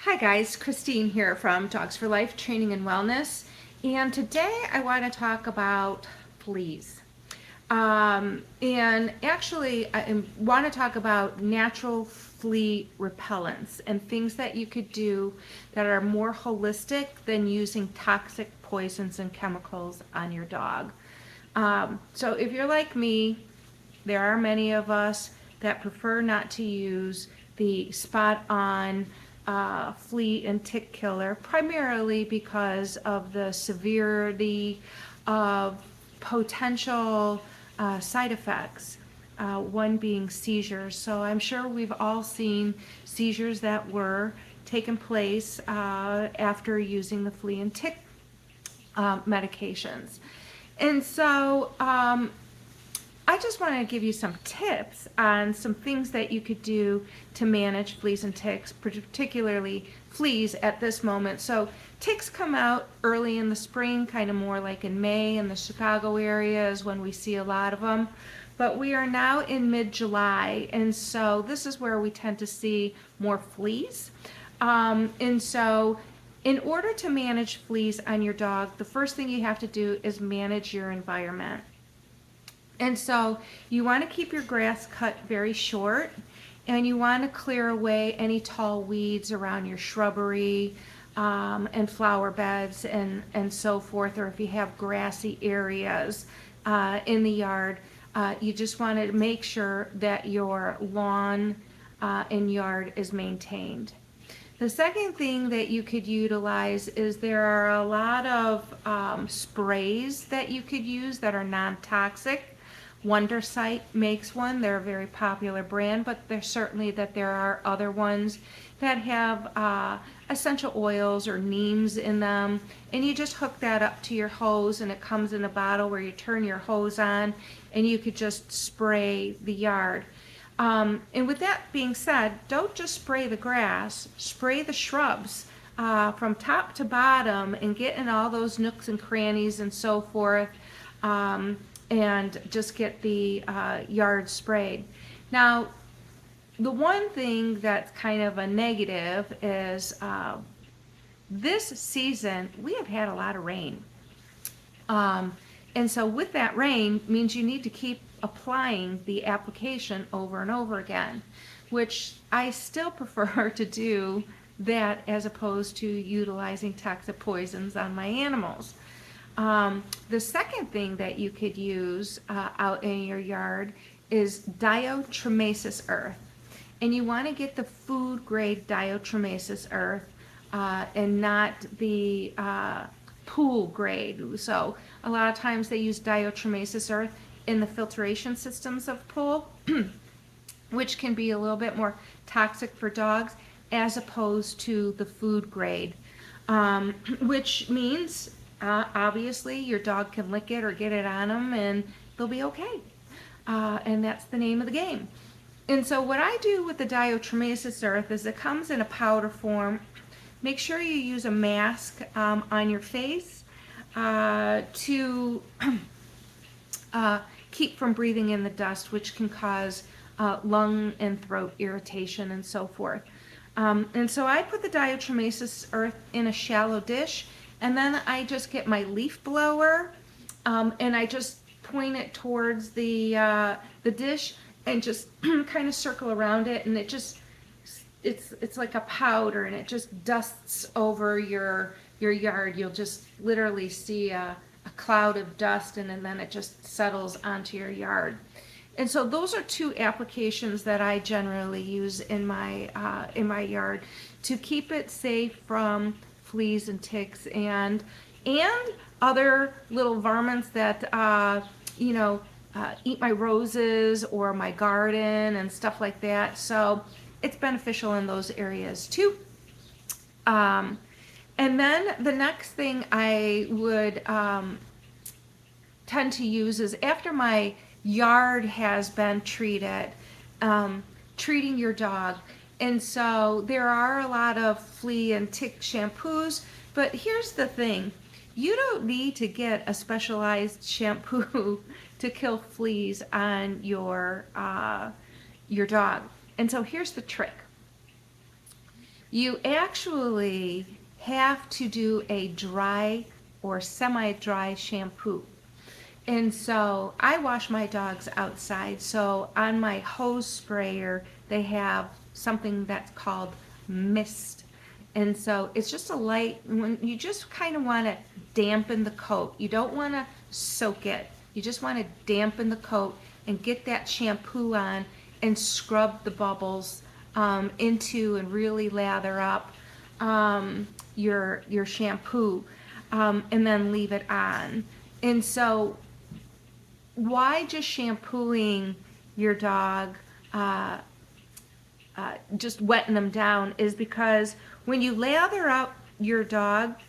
Hi guys, Christine here from Dogs for Life Training and Wellness, and today I want to talk about fleas. And actually, I want to talk about natural flea repellents and things that you could do that are more holistic than using toxic poisons and chemicals on your dog. So if you're like me, there are many of us that prefer not to use the spot on flea and tick killer, primarily because of the severity of potential side effects, one being seizures. So I'm sure we've all seen seizures that were taken place after using the flea and tick medications. And so I just want to give you some tips on some things that you could do to manage fleas and ticks, particularly fleas at this moment. So ticks come out early in the spring, kind of more like in May in the Chicago area is when we see a lot of them. But we are now in mid-July, and so this is where we tend to see more fleas. And so in order to manage fleas on your dog, the first thing you have to do is manage your environment. And so you want to keep your grass cut very short, and you want to clear away any tall weeds around your shrubbery and flower beds and so forth, or if you have grassy areas in the yard, you just want to make sure that your lawn and yard is maintained. The second thing that you could utilize is there are a lot of sprays that you could use that are non-toxic. Wondersight makes one. They're a very popular brand, but there's certainly that there are other ones that have essential oils or neems in them, and you just hook that up to your hose, and it comes in a bottle where you turn your hose on, and you could just spray the yard. And with that being said, don't just spray the grass, spray the shrubs from top to bottom and get in all those nooks and crannies and so forth. And just get the yard sprayed. Now, the one thing that's kind of a negative is this season we have had a lot of rain. And so with that rain means you need to keep applying the application over and over again, which I still prefer to do that as opposed to utilizing toxic poisons on my animals. The second thing that you could use out in your yard is diatomaceous earth. And you want to get the food grade diatomaceous earth and not the pool grade. So a lot of times they use diatomaceous earth in the filtration systems of pool, which can be a little bit more toxic for dogs as opposed to the food grade, which means obviously your dog can lick it or get it on them and they'll be okay. And that's the name of the game. And so what I do with the diatomaceous earth is it comes in a powder form. Make sure you use a mask on your face to keep from breathing in the dust, which can cause lung and throat irritation and so forth. And so I put the diatomaceous earth in a shallow dish, and then I just get my leaf blower and I just point it towards the dish and just kind of circle around it, and it's like a powder, and it just dusts over your yard. You'll just literally see a cloud of dust, and then it just settles onto your yard. And so those are two applications that I generally use in my yard to keep it safe from fleas and ticks and other little varmints that eat my roses or my garden and stuff like that. So it's beneficial in those areas too. And then the next thing I would tend to use is after my yard has been treated, treating your dog. And so there are a lot of flea and tick shampoos, but here's the thing. You don't need to get a specialized shampoo to kill fleas on your dog. And so here's the trick. you actually have to do a dry or semi-dry shampoo. And so I wash my dogs outside. So on my hose sprayer, they have something that's called mist. And so it's just a light, when you just kind of want to dampen the coat. You don't want to soak it. You just want to dampen the coat and get that shampoo on and scrub the bubbles into and really lather up your shampoo, and then leave it on. And so why just shampooing your dog, uh, just wetting them down, is because when you lather up your dog's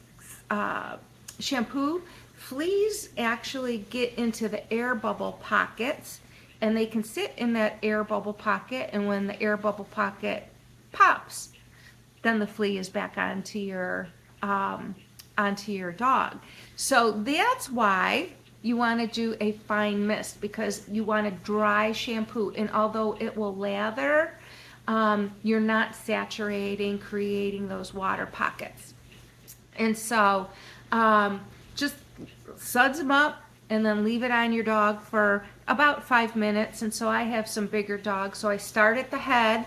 shampoo, fleas actually get into the air bubble pockets, and they can sit in that air bubble pocket, and when the air bubble pocket pops, then the flea is back onto your dog. So that's why you want to do a fine mist, because you want a dry shampoo, and although it will lather, you're not saturating, creating those water pockets. And so just suds them up and then leave it on your dog for about 5 minutes. And so I have some bigger dogs, so I start at the head,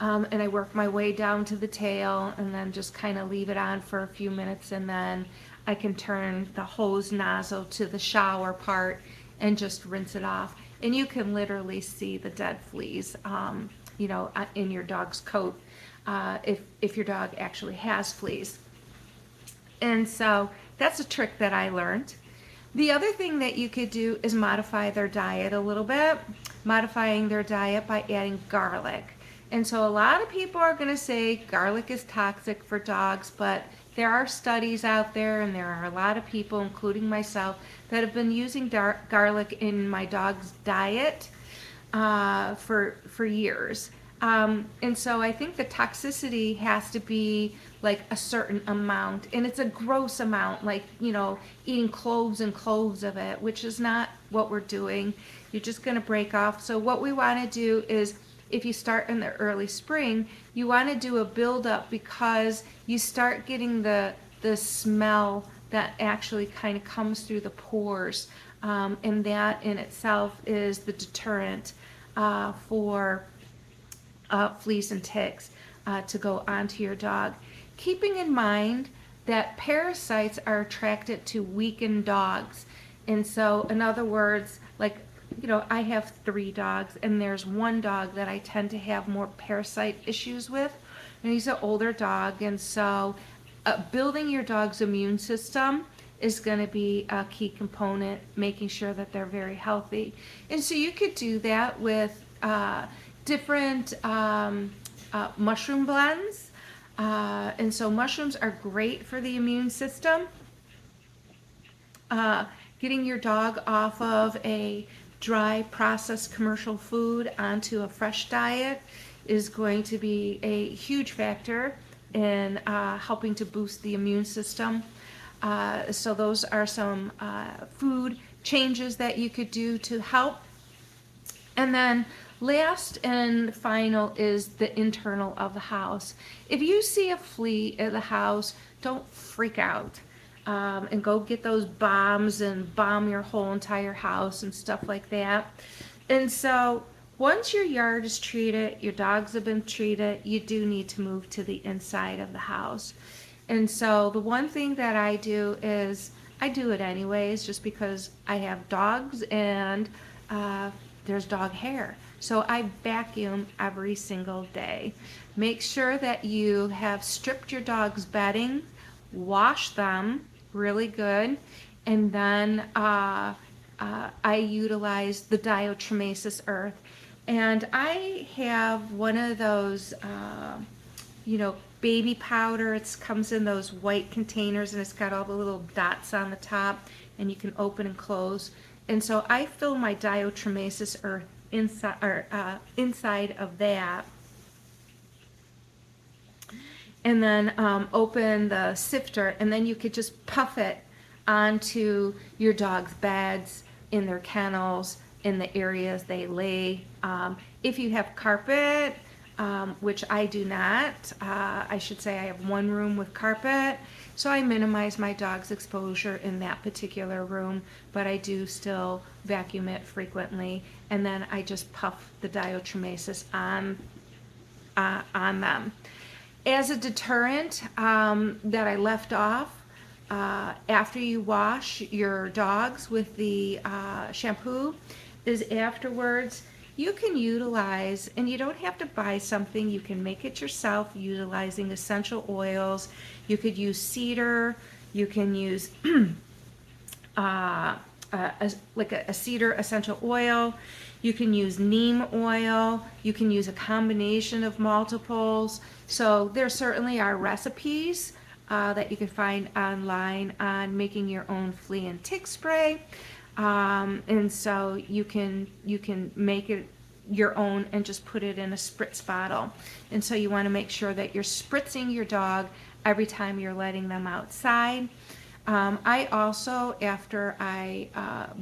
and I work my way down to the tail, and then just kind of leave it on for a few minutes, and then I can turn the hose nozzle to the shower part and just rinse it off. And you can literally see the dead fleas, in your dog's coat, if your dog actually has fleas. And so that's a trick that I learned. The other thing that you could do is modify their diet a little bit, modifying their diet by adding garlic. And so a lot of people are going to say garlic is toxic for dogs, but there are studies out there, and there are a lot of people, including myself, that have been using garlic in my dog's diet for years. And so I think the toxicity has to be like a certain amount, and it's a gross amount, like, eating cloves and cloves of it, which is not what we're doing. You're just going to break off. So what we want to do is, if you start in the early spring, you want to do a build-up, because you start getting the smell that actually kind of comes through the pores, and that in itself is the deterrent for fleas and ticks to go onto your dog. Keeping in mind that parasites are attracted to weakened dogs. And so, in other words, like, I have 3 dogs, and there's one dog that I tend to have more parasite issues with, and he's an older dog. And so building your dog's immune system is going to be a key component, making sure that they're very healthy. And so you could do that with different mushroom blends. And so mushrooms are great for the immune system. Getting your dog off of a dry processed commercial food onto a fresh diet is going to be a huge factor in helping to boost the immune system. So those are some food changes that you could do to help. And then last and final is the internal of the house. If you see a flea in the house, don't freak out. And go get those bombs and bomb your whole entire house and stuff like that. And so once your yard is treated, your dogs have been treated, you do need to move to the inside of the house. And so the one thing that I do is, I do it anyways, just because I have dogs, and there's dog hair. So I vacuum every single day. Make sure that you have stripped your dog's bedding, wash them really good, and then I utilize the diatomaceous earth. And I have one of those, baby powder. It comes in those white containers, and it's got all the little dots on the top, and you can open and close. And so I fill my diatomaceous earth inside of that, and then open the sifter, and then you could just puff it onto your dog's beds, in their kennels, in the areas they lay. If you have carpet, which I do not. I should say I have one room with carpet, so I minimize my dog's exposure in that particular room, but I do still vacuum it frequently, and then I just puff the diatomaceous on them. As a deterrent that I left off, after you wash your dogs with the shampoo, is afterwards you can utilize, and you don't have to buy something, you can make it yourself utilizing essential oils. You could use cedar, you can use like a cedar essential oil. You can use neem oil. You can use a combination of multiples. So there certainly are recipes that you can find online on making your own flea and tick spray. And so you can make it your own and just put it in a spritz bottle. And so you want to make sure that you're spritzing your dog every time you're letting them outside. I also, after I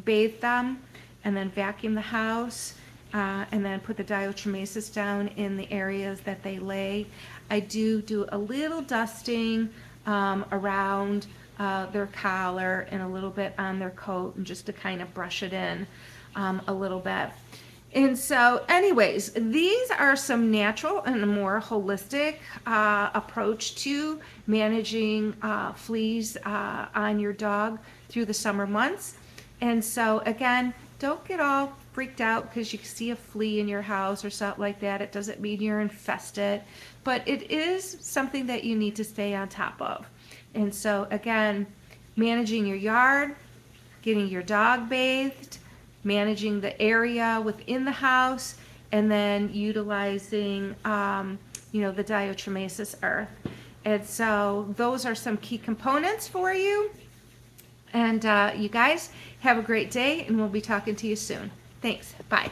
bathe them and then vacuum the house and then put the diatomaceous down in the areas that they lay, I do a little dusting around their collar and a little bit on their coat, and just to kind of brush it in a little bit. And so anyways, these are some natural and a more holistic approach to managing fleas on your dog through the summer months. And so again, don't get all freaked out because you see a flea in your house or something like that. It doesn't mean you're infested, but it is something that you need to stay on top of. And so again, managing your yard, getting your dog bathed, managing the area within the house, and then utilizing, the diatomaceous earth. And so those are some key components for you. And you guys have a great day, and we'll be talking to you soon. Thanks. Bye.